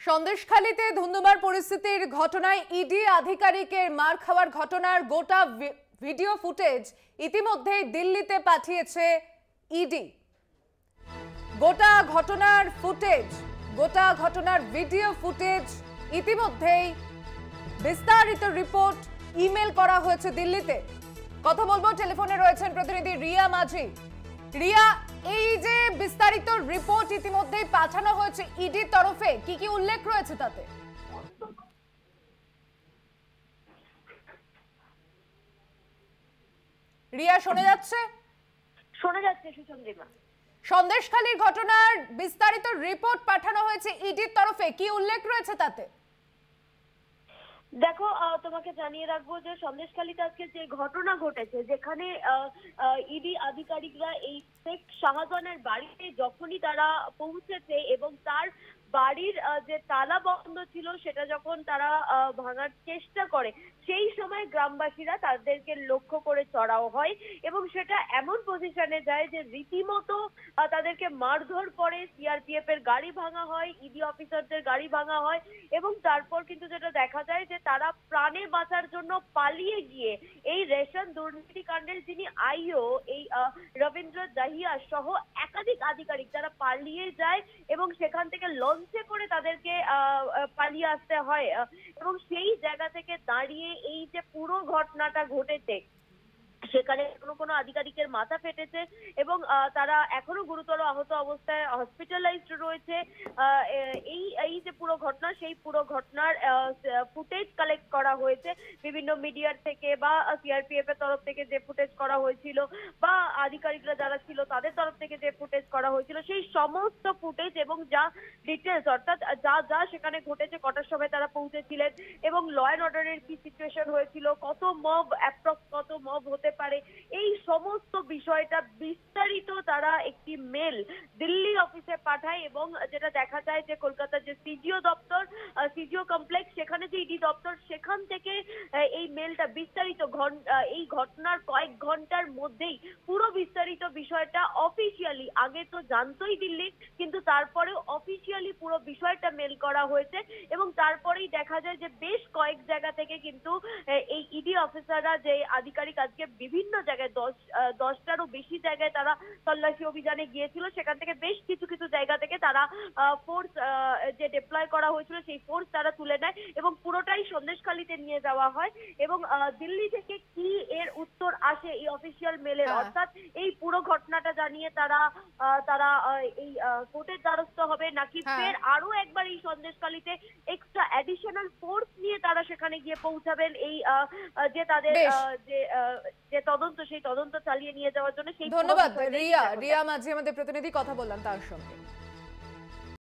সন্দেশখালীতে ধুন্ধুমার পরিস্থিতির ঘটনায় ইডি আধিকারিকের মার খাওয়ার ঘটনার গোটা ভিডিও ফুটেজ ইতিমধ্যেই দিল্লিতে পাঠিয়েছে ইডি। গোটা ঘটনার ভিডিও ফুটেজ ইতিমধ্যেই বিস্তারিত রিপোর্ট ইমেল করা হয়েছে দিল্লিতে। কথা বলবো, টেলিফোনে রয়েছেন প্রতিনিধি রিয়া মাঝি। রিয়া, এই যে বিস্তারিত রিপোর্ট ইতিমধ্যেই পাঠানো হয়েছে ইডির তরফে, কি কি উল্লেখ রয়েছে তাতে? রিয়া, শোনা যাচ্ছে? শোনা যাচ্ছে সুচন্দ্রিমা। সন্দেশখালীর ঘটনার বিস্তারিত রিপোর্ট পাঠানো হয়েছে ইডির তরফে, কি উল্লেখ রয়েছে তাতে? দেখো, তোমাকে জানিয়ে রাখবো যে সন্দেশখালীতে আজকে যে ঘটনা ঘটেছে, যেখানে ইডি আধিকারিকরা এই শেখ শাহজাহানের বাড়িতে যখনই তারা পৌঁছেছে এবং তার বাড়ির যে তালা বন্ধ ছিল সেটা যখন তারা ভাঙার চেষ্টা করে, সেই সময় গ্রামবাসীরা তাদেরকে লক্ষ্য করে চড়াও হয় এবং সেটা এমন পজিশনে যায় যে রীতিমতো তাদেরকে মারধর করে। সিআরপিএফ এর গাড়ি ভাঙা হয়, ইডি অফিসারদের গাড়ি ভাঙা হয় এবং তারপর কিন্তু যেটা দেখা যায় যে তারা প্রাণে বাঁচার জন্য পালিয়ে গিয়ে এই রেশন দুর্নীতি কাণ্ডের যিনি আইও এই রবীন্দ্র দাহিয়া সহ একাধিক আধিকারিক তারা পালিয়ে যায় এবং সেখান থেকে লঞ্চে করে তাদেরকে পালিয়ে আসতে হয়। এবং সেই জায়গা থেকে দাঁড়িয়ে এই যে পুরো ঘটনাটা ঘটেছে, সেখানে কোনো আধিকারিকের মাথা ফেটেছে এবং তারা এখনো গুরুতর আহত অবস্থায় হসপিটালাইজড রয়েছে। এই যে পুরো ঘটনা, সেই পুরো ঘটনার ফুটেজ কালেক্ট করা হয়েছে বিভিন্ন মিডিয়ার থেকে বা সিআরপিএফ এর তরফ থেকে যে ফুটেজ করা হয়েছিল বা আধিকারিকরা যারা ছিল তাদের তরফ থেকে যে ফুটেজ করা হয়েছিল, সেই সমস্ত ফুটেজ এবং যা ডিটেলস, অর্থাৎ যা সেখানে ঘটেছে, কটার সময় তারা পৌঁছেছিলেন এবং ল অ্যান্ড অর্ডারের কি সিচুয়েশন হয়েছিল, কত মব অ্যাপ্রক্স কত মব হতে পারে, এই সমস্ত বিষয়টা বিস্তারিত তারা একটি মেল দিল্লি অফিসে পাঠায়। এবং যেটা দেখা যায় যে কলকাতার যে সিজিও দপ্তর, সিজিও কমপ্লেক্স, সেখানে যে ইডি দপ্তর, সেখান থেকে এই মেলটা বিস্তারিত এই ঘটনার কয়েক ঘন্টার মধ্যেই পুরো বিস্তারিত বিষয়টা অফিসিয়ালি, আগে তো জানতোই দিল্লি, কিন্তু তারপরেও অফিসিয়ালি পুরো বিষয়টা মেল করা হয়েছে এবং তারপরেই দেখা যায় যে বেশ কয়েক জায়গা থেকে কিন্তু এই ইডি অফিসাররা, যে আধিকারিক আজকে বিভিন্ন জায়গায় 10টারও বেশি জায়গায় তারা তল্লাশি অভিযানে গিয়েছিল, সেখান থেকে বেশ কিছু জায়গা থেকে তারা ফোর্স যে ডিপ্লয় করা হয়েছিল সেই ফোর্স তারা তুলে নেয় এবং পুরোটাই সন্দেশখালীতে নিয়ে যাওয়া হয়। এবং দিল্লি থেকে কি এর উত্তর আসে এই অফিসিয়াল মেলের, অর্থাৎ এই পুরো ঘটনাটা জানিয়ে তারা এই কোর্টের দ্বারস্থ হবে নাকি ফের আরো একবার এই সন্দেশখালীতে এক্সট্রা অ্যাডিশনাল ফোর্স নিয়ে তারা সেখানে গিয়ে পৌঁছাবেন, এই যে তাদের যে তদন্ত, সেই তদন্ত চালিয়ে নিয়ে যাওয়ার জন্য। সেই ধন্যবাদ রিয়া মাঝি, আমাদের প্রতিনিধি, কথা বললাম তার সঙ্গে।